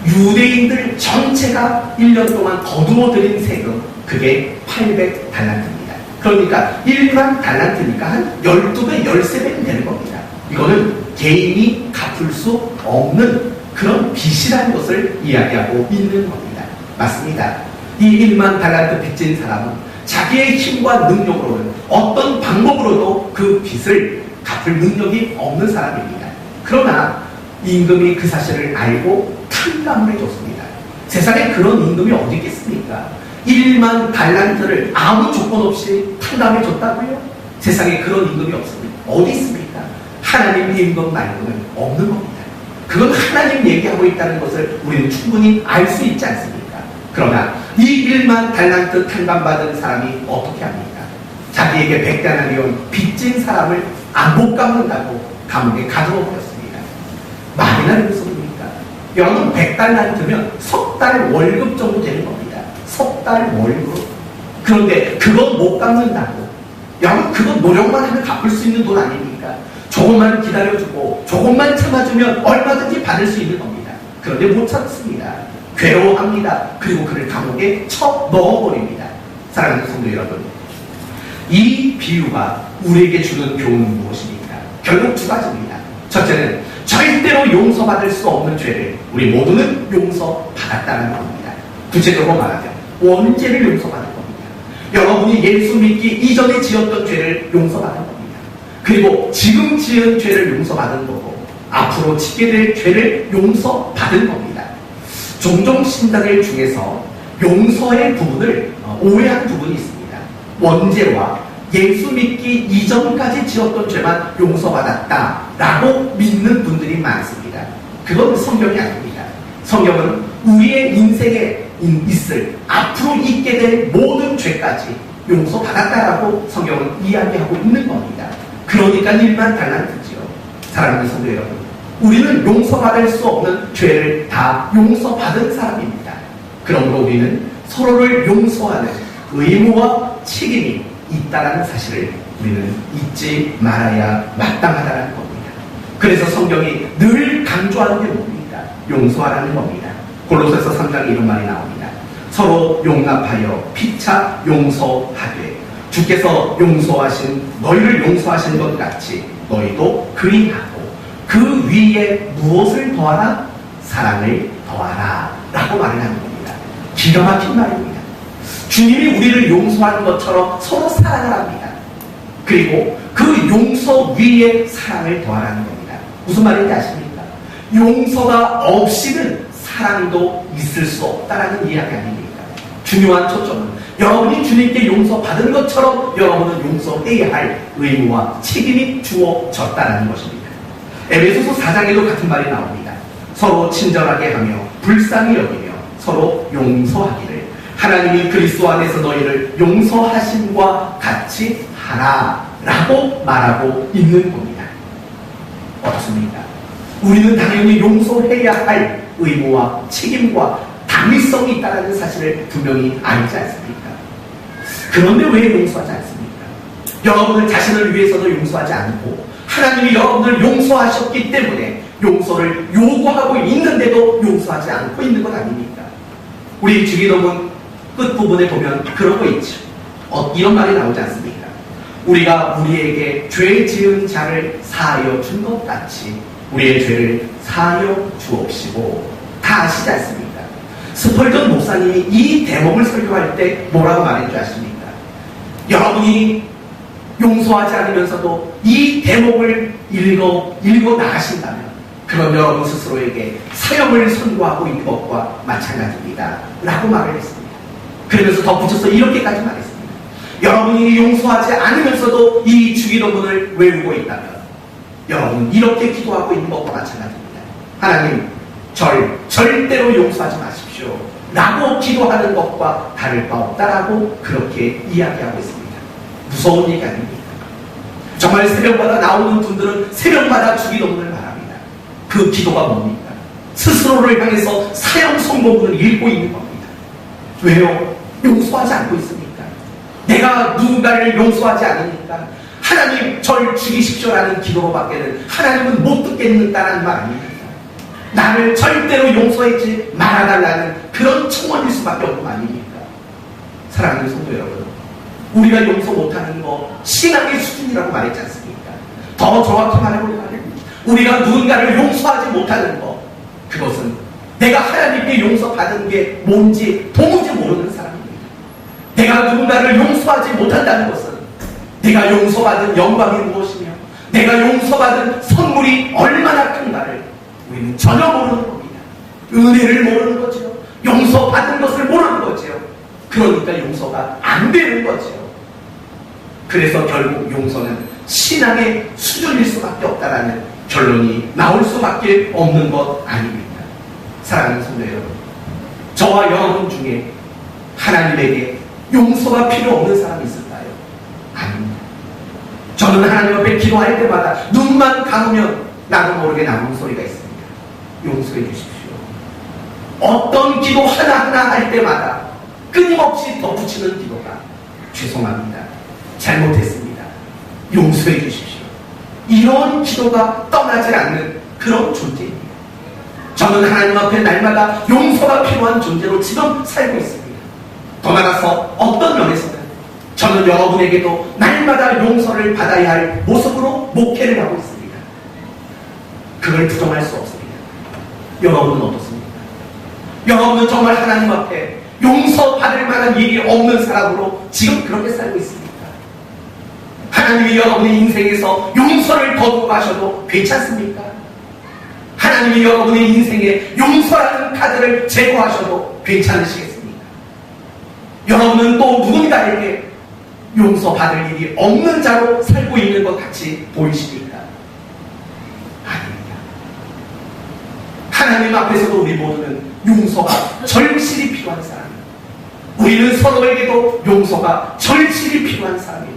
유대인들 전체가 1년 동안 거두어들인 세금, 그게 800달란트입니다. 그러니까 1만 달란트니까 한 12배, 13배는 되는 겁니다. 이거는 개인이 갚을 수 없는 그런 빚이라는 것을 이야기하고 있는 겁니다. 맞습니다. 이 1만 달란트 빚진 사람은 자기의 힘과 능력으로는 어떤 방법으로도 그 빚을 갚을 능력이 없는 사람입니다. 그러나 임금이 그 사실을 알고 탕감을 해줬습니다. 세상에 그런 임금이 어디 있겠습니까? 1만 달란트를 아무 조건 없이 탕감해 줬다고요? 세상에 그런 임금이 없습니다. 어디 있습니까? 하나님 임금 말고는 없는 겁니다. 그건 하나님 얘기하고 있다는 것을 우리는 충분히 알 수 있지 않습니까? 그러나 이 1만 달란트 탕감받은 사람이 어떻게 합니까? 자기에게 100데나리온 빚진 사람을 못 갚는다고 감옥에 가두어 버렸습니다. 말이나 되는 소리입니까? 여러분 100달란트면 석 달 월급 정도 되는 겁니다. 석 달 월급. 그런데 그건 못 갚는다고. 여러분 그건 노력만 하면 갚을 수 있는 돈 아닙니까? 조금만 기다려주고 조금만 참아주면 얼마든지 받을 수 있는 겁니다. 그런데 못 참습니다. 괴로워합니다. 그리고 그를 감옥에 쳐 넣어버립니다. 사랑하는 성도 여러분, 이 비유가 우리에게 주는 교훈은 무엇입니까? 결국 두 가지입니다. 첫째는 절대로 용서받을 수 없는 죄를 우리 모두는 용서받았다는 겁니다. 구체적으로 말하면 원죄를 용서받은 겁니다. 여러분이 예수 믿기 이전에 지었던 죄를 용서받은 겁니다. 그리고 지금 지은 죄를 용서받은 거고 앞으로 짓게 될 죄를 용서받은 겁니다. 종종 신자들 중에서 용서의 부분을 오해한 부분이 있습니다. 원죄와 예수 믿기 이전까지 지었던 죄만 용서받았다라고 믿는 분들이 많습니다. 그건 성경이 아닙니다. 성경은 우리의 인생에 있을 앞으로 있게 될 모든 죄까지 용서받았다라고 성경은 이야기하고 있는 겁니다. 그러니까 1만 달란트지요. 사랑하는 성도 여러분, 우리는 용서받을 수 없는 죄를 다 용서받은 사람입니다. 그러므로 우리는 서로를 용서하는 의무와 책임이 있다는 사실을 우리는 잊지 말아야 마땅하다는 겁니다. 그래서 성경이 늘 강조하는 게 뭡니까? 용서하라는 겁니다. 골로새서 3장에 이런 말이 나옵니다. 서로 용납하여 피차 용서하되 주께서 너희를 용서하신 것 같이 너희도 그리하고 그 위에 무엇을 더하라? 사랑을 더하라 라고 말을 하는 겁니다. 기가 막힌 말입니다. 주님이 우리를 용서하는 것처럼 서로 사랑을 합니다. 그리고 그 용서 위에 사랑을 더하라는 겁니다. 무슨 말인지 아십니까? 용서가 없이는 사랑도 있을 수 없다라는 이야기 아닙니까? 중요한 초점은 여러분이 주님께 용서받은 것처럼 여러분은 용서해야 할 의무와 책임이 주어졌다는 것입니다. 에베소서 4장에도 같은 말이 나옵니다. 서로 친절하게 하며 불쌍히 여기며 서로 용서하기를 하나님이 그리스도 안에서 너희를 용서하심과 같이 하라라고 말하고 있는 겁니다. 어떻습니까? 우리는 당연히 용서해야 할 의무와 책임과 당위성이 있다는 사실을 분명히 알지 않습니까? 그런데 왜 용서하지 않습니까? 여러분을 자신을 위해서도 용서하지 않고 하나님이 여러분을 용서하셨기 때문에 용서를 요구하고 있는데도 용서하지 않고 있는 것 아닙니까? 우리 주기도문 끝부분에 보면 그런 거 있죠. 이런 말이 나오지 않습니까? 우리가 우리에게 죄 지은 자를 사하여 준 것 같이 우리의 죄를 사하여 주옵시고. 다 아시지 않습니까? 스펄전 목사님이 이 대목을 설교할 때 뭐라고 말했는지 아십니까? 여러분이 용서하지 않으면서도 이 대목을 읽어 나가신다면 그건 여러분 스스로에게 사형을 선고하고 있는 것과 마찬가지입니다 라고 말을 했습니다. 그러면서 덧붙여서 이렇게까지 말했습니다. 여러분이 용서하지 않으면서도 이 주기도문을 외우고 있다면 여러분은 이렇게 기도하고 있는 것과 마찬가지입니다. 하나님, 절대로 용서하지 마십시오 라고 기도하는 것과 다를 바 없다라고 그렇게 이야기하고 있습니다. 무서운 얘기 아닙니까? 정말 새벽마다 나오는 분들은 새벽마다 주기도문을 말합니다. 그 기도가 뭡니까? 스스로를 향해서 사형 선고문을 읽고 있는 겁니다. 왜요? 용서하지 않고 있습니까? 내가 누군가를 용서하지 않으니까 하나님 절 죽이십시오라는 기도로밖에는 하나님은 못 듣겠는다는 말 아닙니까? 나를 절대로 용서하지 말아달라는 그런 청원일 수밖에 없는 거 아닙니까? 사랑하는 성도 여러분, 우리가 용서 못하는 거 신앙의 수준이라고 말했지 않습니까? 더 정확히 말해보려고 합니다. 우리가 누군가를 용서하지 못하는 것, 그것은 내가 하나님께 용서받은 게 뭔지 도무지 모르는 사람입니다. 내가 누군가를 용서하지 못한다는 것은 내가 용서받은 영광이 무엇이며 내가 용서받은 선물이 얼마나 큰가를 우리는 전혀 모르는 겁니다. 은혜를 모르는 거죠. 용서받은 것을 모르는 거죠. 그러니까 용서가 안 되는 거죠. 그래서 결국 용서는 신앙의 수준일 수밖에 없다라는 결론이 나올 수밖에 없는 것 아닙니까? 사랑하는 성도 여러분, 저와 여러분 중에 하나님에게 용서가 필요 없는 사람이 있을까요? 아닙니다. 저는 하나님 앞에 기도할 때마다 눈만 감으면 나도 모르게 나오는 소리가 있습니다. 용서해 주십시오. 어떤 기도 하나하나 할 때마다 끊임없이 덧붙이는 기도가 죄송합니다. 잘못했습니다. 용서해 주십시오. 이런 기도가 떠나지 않는 그런 존재입니다. 저는 하나님 앞에 날마다 용서가 필요한 존재로 지금 살고 있습니다. 더 나아가서 어떤 면에서는 저는 여러분에게도 날마다 용서를 받아야 할 모습으로 목회를 하고 있습니다. 그걸 부정할 수 없습니다. 여러분은 어떻습니까? 여러분은 정말 하나님 앞에 용서받을 만한 일이 없는 사람으로 지금 그렇게 살고 있습니까? 하나님이 여러분의 인생에서 용서를 거부하셔도 괜찮습니까? 하나님이 여러분의 인생에 용서라는 카드를 제거하셔도 괜찮으시겠습니까? 여러분은 또 누군가에게 용서받을 일이 없는 자로 살고 있는 것 같이 보이십니까? 아닙니다. 하나님 앞에서도 우리 모두는 용서가 절실히 필요한 사람입니다. 우리는 서로에게도 용서가 절실히 필요한 사람입니다.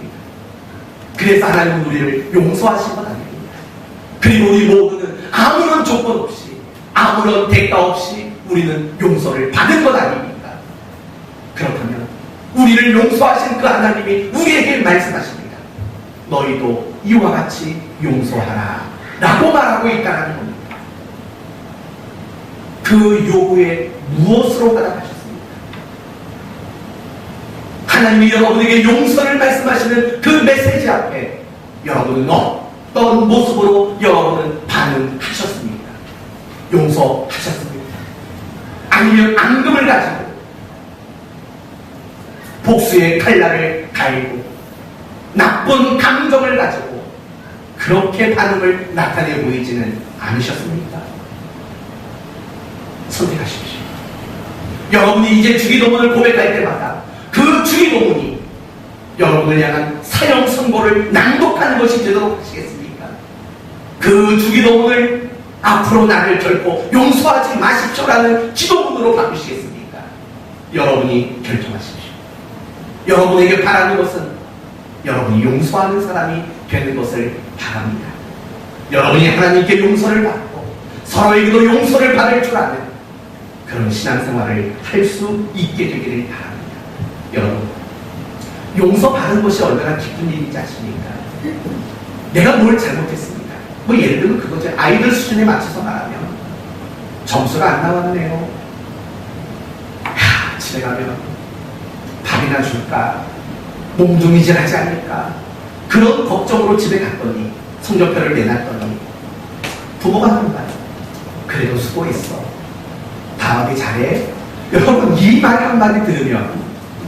그래서 하나님은 우리를 용서하신 것 아닙니다. 그리고 우리 모두는 아무런 조건 없이 아무런 대가 없이 우리는 용서를 받은 것 아닙니까? 그렇다면 우리를 용서하신 그 하나님이 우리에게 말씀하십니다. 너희도 이와 같이 용서하라 라고 말하고 있다는 겁니다. 그 요구에 무엇으로 받아가셨습니까? 하나님이 여러분에게 용서를 말씀하시는 그 메시지 앞에 여러분은 어떤 모습으로 여러분은 반응하셨습니까? 용서하셨습니까? 아니면 앙금을 가지고 복수의 칼날을 갈고 나쁜 감정을 가지고 그렇게 반응을 나타내 보이지는 않으셨습니까? 선택하십시오. 여러분이 이제 주기도문을 고백할 때마다 그 주기도문이 여러분을 향한 사형 선고를 낭독하는 것이 되도록 하시겠습니까? 그 주기도문을 앞으로 나를 결코 용서하지 마십시오라는 기도문으로 바꾸시겠습니까? 여러분이 결정하십시오. 여러분에게 바라는 것은 여러분이 용서하는 사람이 되는 것을 바랍니다. 여러분이 하나님께 용서를 받고 서로에게도 용서를 받을 줄 아는 그런 신앙생활을 할 수 있게 되기를 바랍니다. 여러분, 용서받은 것이 얼마나 기쁜 일인지 아십니까? 내가 뭘 잘못했습니다. 뭐 예를 들면 그거죠. 아이들 수준에 맞춰서 말하면 점수가 안 나왔네요. 집에 가면 밥이나 줄까? 몽둥이질 하지 않을까? 그런 걱정으로 집에 갔더니 성적표를 내놨더니 부모가 하는 말, 그래도 수고했어. 다음에 잘해. 여러분, 이 말 한마디 들으면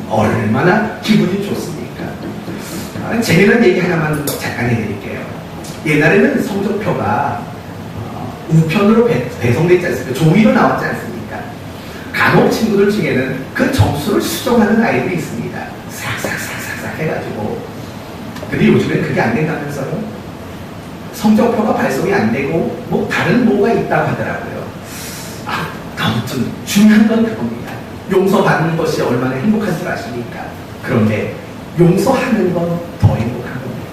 얼마나 기분이 좋습니까? 재미난 얘기 하나만 잠깐 해드릴게요. 옛날에는 성적표가 우편으로 배송됐지 않습니까? 종이로 나왔지 않습니까? 간혹 친구들 중에는 그 점수를 수정하는 아이들이 있습니다. 싹싹싹싹 해가지고. 근데 요즘엔 그게 안 된다면서요? 성적표가 발송이 안 되고 뭐 다른 뭐가 있다고 하더라고요. 아무튼 중요한 건 그겁니다. 용서받는 것이 얼마나 행복한 줄 아십니까? 그런데 용서하는 건 더 행복한 겁니다.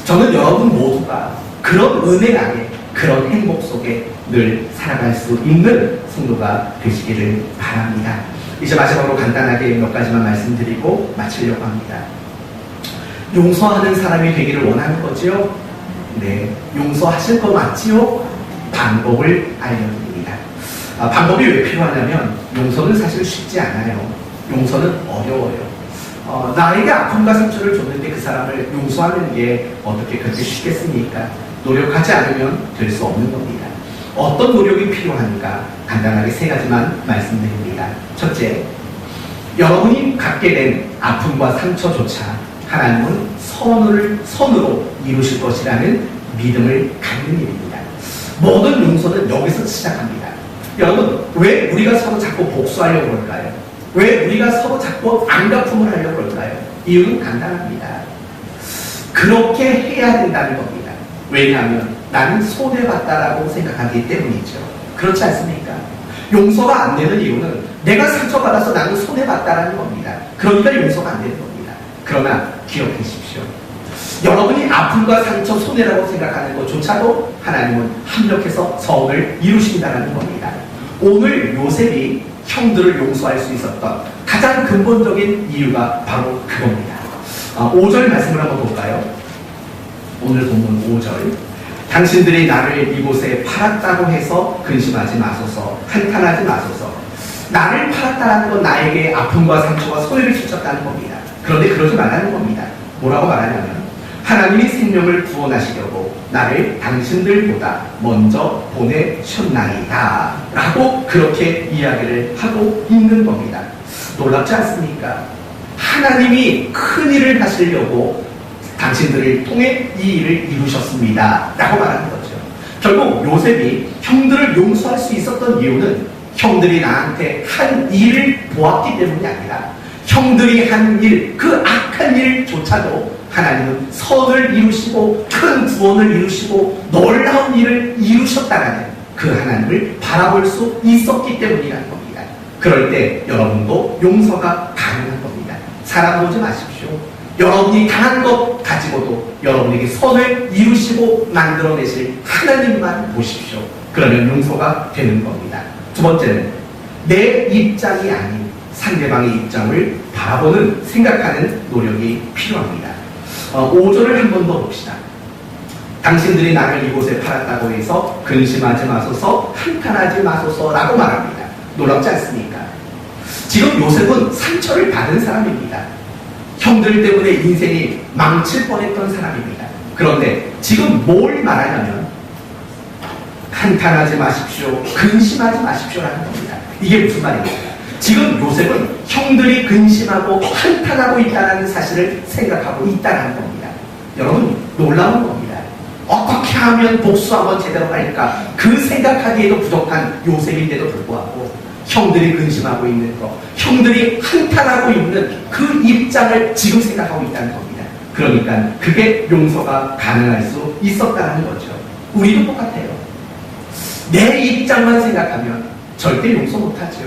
저는 여러분 모두가 그런 은혜 안에 그런 행복 속에 늘 살아갈 수 있는 성도가 되시기를 바랍니다. 이제 마지막으로 간단하게 몇 가지만 말씀드리고 마치려고 합니다. 용서하는 사람이 되기를 원하는 거지요? 네, 용서하실 거 맞지요? 방법을 알려드립니다. 방법이 왜 필요하냐면 용서는 사실 쉽지 않아요. 용서는 어려워요. 나에게 아픔과 상처를 줬는데 그 사람을 용서하는 게 어떻게 그렇게 쉽겠습니까? 노력하지 않으면 될 수 없는 겁니다. 어떤 노력이 필요한가 간단하게 세 가지만 말씀드립니다. 첫째, 여러분이 갖게 된 아픔과 상처조차 하나님은 선으로 이루실 것이라는 믿음을 갖는 일입니다. 모든 용서는 여기서 시작합니다. 여러분, 왜 우리가 서로 자꾸 복수하려고 그럴까요? 왜 우리가 서로 자꾸 안갚음을 하려고 그럴까요? 이유는 간단합니다. 그렇게 해야 된다는 겁니다. 왜냐하면 나는 손해봤다라고 생각하기 때문이죠. 그렇지 않습니까? 용서가 안 되는 이유는 내가 상처받아서 나는 손해봤다라는 겁니다. 그러니까 용서가 안 되는 겁니다. 그러나 기억하십시오. 여러분이 아픔과 상처, 손해라고 생각하는 것조차도 하나님은 합력해서 선을 이루신다는 겁니다. 오늘 요셉이 형들을 용서할 수 있었던 가장 근본적인 이유가 바로 그겁니다. 5절 말씀을 한번 볼까요? 오늘 본문 5절. 당신들이 나를 이곳에 팔았다고 해서 근심하지 마소서, 한탄하지 마소서. 나를 팔았다는 건 나에게 아픔과 상처와 손해를 끼쳤다는 겁니다. 그런데 그러지 말라는 겁니다. 뭐라고 말하냐면 하나님이 생명을 구원하시려고 나를 당신들보다 먼저 보내셨나이다 라고 그렇게 이야기를 하고 있는 겁니다. 놀랍지 않습니까? 하나님이 큰 일을 하시려고 당신들을 통해 이 일을 이루셨습니다 라고 말하는 거죠. 결국 요셉이 형들을 용서할 수 있었던 이유는 형들이 나한테 한 일을 보았기 때문이 아니라 형들이 한 일, 그 악한 일조차도 하나님은 선을 이루시고 큰 구원을 이루시고 놀라운 일을 이루셨다는 그 하나님을 바라볼 수 있었기 때문이라는 겁니다. 그럴 때 여러분도 용서가 가능한 겁니다. 사람 보지 마십시오. 여러분이 당한 것 가지고도 여러분에게 선을 이루시고 만들어내실 하나님만 보십시오. 그러면 용서가 되는 겁니다. 두 번째는 내 입장이 아닌 상대방의 입장을 바라보는, 생각하는 노력이 필요합니다. 5절을 한 번 더 봅시다. 당신들이 나를 이곳에 팔았다고 해서 근심하지 마소서, 한탄하지 마소서라고 말합니다. 놀랍지 않습니까? 지금 요셉은 상처를 받은 사람입니다. 형들 때문에 인생이 망칠 뻔했던 사람입니다. 그런데 지금 뭘 말하냐면 한탄하지 마십시오, 근심하지 마십시오라는 겁니다. 이게 무슨 말입니까? 지금 요셉은 형들이 근심하고 한탄하고 있다는 사실을 생각하고 있다는 겁니다. 여러분, 놀라운 겁니다. 어떻게 하면 복수 한번 제대로 할까? 그 생각하기에도 부족한 요셉인데도 불구하고 형들이 근심하고 있는 것, 형들이 한탄하고 있는 그 입장을 지금 생각하고 있다는 겁니다. 그러니까 그게 용서가 가능할 수 있었다는 거죠. 우리도 똑같아요. 내 입장만 생각하면 절대 용서 못하죠.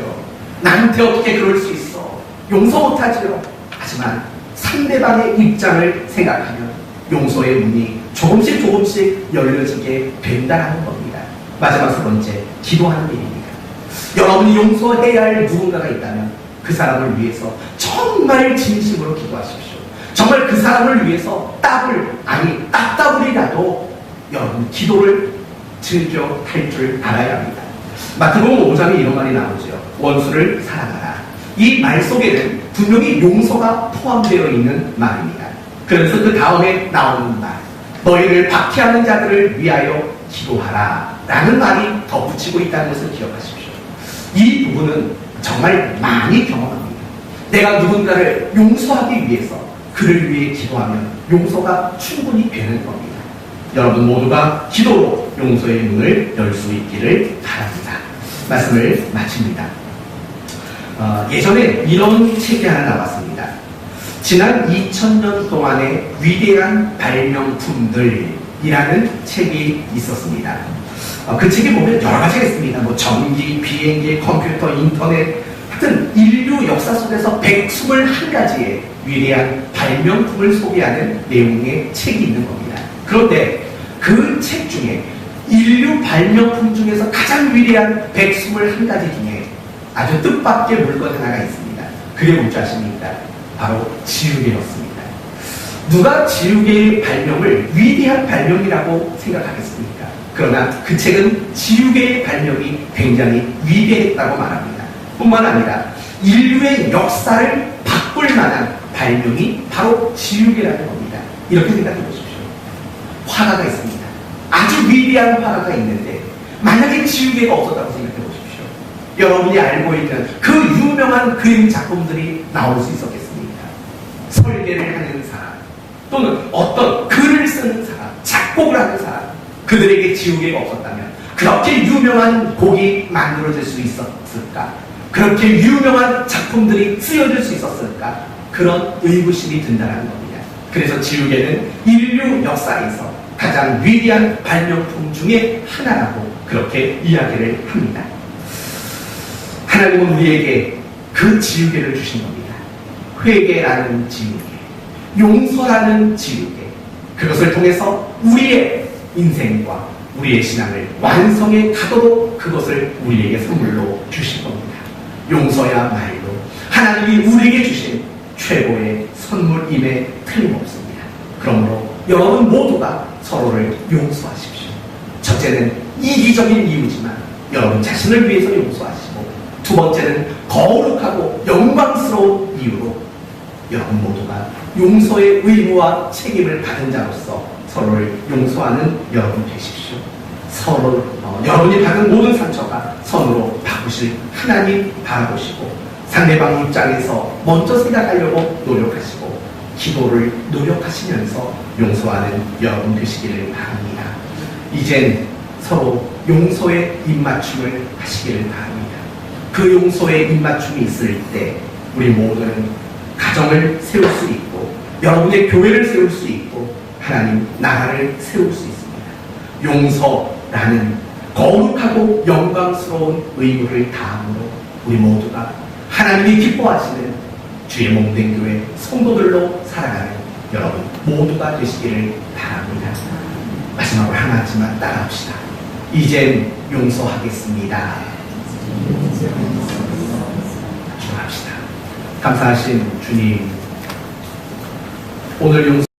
나한테 어떻게 그럴 수 있어? 용서 못하죠. 하지만 상대방의 입장을 생각하면 용서의 문이 조금씩 열려지게 된다는 겁니다. 마지막 세 번째, 기도하는 일입니다. 여러분이 용서해야 할 누군가가 있다면 그 사람을 위해서 정말 진심으로 기도하십시오. 정말 그 사람을 위해서 딱따블이라도 여러분 기도를 즐겨 할 줄 알아야 합니다. 마태복음 5장에 이런 말이 나오죠. 원수를 사랑하라. 이 말 속에는 분명히 용서가 포함되어 있는 말입니다. 그래서 그 다음에 나오는 말, 너희를 박해하는 자들을 위하여 기도하라 라는 말이 덧붙이고 있다는 것을 기억하십시오. 이 부분은 정말 많이 경험합니다. 내가 누군가를 용서하기 위해서 그를 위해 기도하면 용서가 충분히 되는 겁니다. 여러분 모두가 기도로 용서의 문을 열 수 있기를 바랍니다. 말씀을 마칩니다. 예전에 이런 책이 하나 나왔습니다. 지난 2000년 동안의 위대한 발명품들이라는 책이 있었습니다. 그 책에 보면 여러 가지가 있습니다. 뭐 전기, 비행기, 컴퓨터, 인터넷, 하여튼 인류 역사 속에서 121가지의 위대한 발명품을 소개하는 내용의 책이 있는 겁니다. 그런데 그 책 중에 인류 발명품 중에서 가장 위대한 121가지 중에 아주 뜻밖의 물건 하나가 있습니다. 그게 뭔지 아십니까? 바로 지우개였습니다. 누가 지우개의 발명을 위대한 발명이라고 생각하겠습니까? 그러나 그 책은 지우개의 발명이 굉장히 위대했다고 말합니다. 뿐만 아니라 인류의 역사를 바꿀 만한 발명이 바로 지우개라는 겁니다. 이렇게 생각해 보십시오. 화가가 있습니다. 아주 위대한 화가가 있는데 만약에 지우개가 없었다고 생각해 보십시오. 여러분이 알고 있는 그 유명한 그림 작품들이 나올 수 있었겠습니까? 설계를 하는 사람 또는 어떤 글을 쓰는 사람, 작곡을 하는 사람, 그들에게 지우개가 없었다면 그렇게 유명한 곡이 만들어질 수 있었을까? 그렇게 유명한 작품들이 쓰여질 수 있었을까? 그런 의구심이 든다는 겁니다. 그래서 지우개는 인류 역사에서 가장 위대한 발명품 중에 하나라고 그렇게 이야기를 합니다. 하나님은 우리에게 그 지우개를 주신 겁니다. 회개라는 지우개, 용서라는 지우개, 그것을 통해서 우리의 인생과 우리의 신앙을 완성해 가도록 그것을 우리에게 선물로 주신 겁니다. 용서야말로 하나님이 우리에게 주신 최고의 선물임에 틀림없습니다. 그러므로 여러분 모두가 서로를 용서하십시오. 첫째는 이기적인 이유지만 여러분 자신을 위해서 용서하시고, 두 번째는 거룩하고 영광스러운 이유로 여러분 모두가 용서의 의무와 책임을 받은 자로서 서로를 용서하는 여러분 되십시오. 서로 여러분이 받은 모든 상처가 선으로 바꾸실 하나님 바라보시고, 상대방 입장에서 먼저 생각하려고 노력하시고 기도를 노력하시면서 용서하는 여러분 되시기를 바랍니다. 이젠 서로 용서의 입맞춤을 하시기를 바랍니다. 그 용서의 입맞춤이 있을 때 우리 모두는 가정을 세울 수 있고, 여러분의 교회를 세울 수 있고, 하나님 나라를 세울 수 있습니다. 용서라는 거룩하고 영광스러운 의무를 다함으로 우리 모두가 하나님이 기뻐하시는 주의 몸된 교회 성도들로 살아가는 여러분 모두가 되시기를 바랍니다. 마지막으로 하나지만 따라합시다. 이젠 용서하겠습니다. 기도합시다. 감사하신 주님, 오늘 용서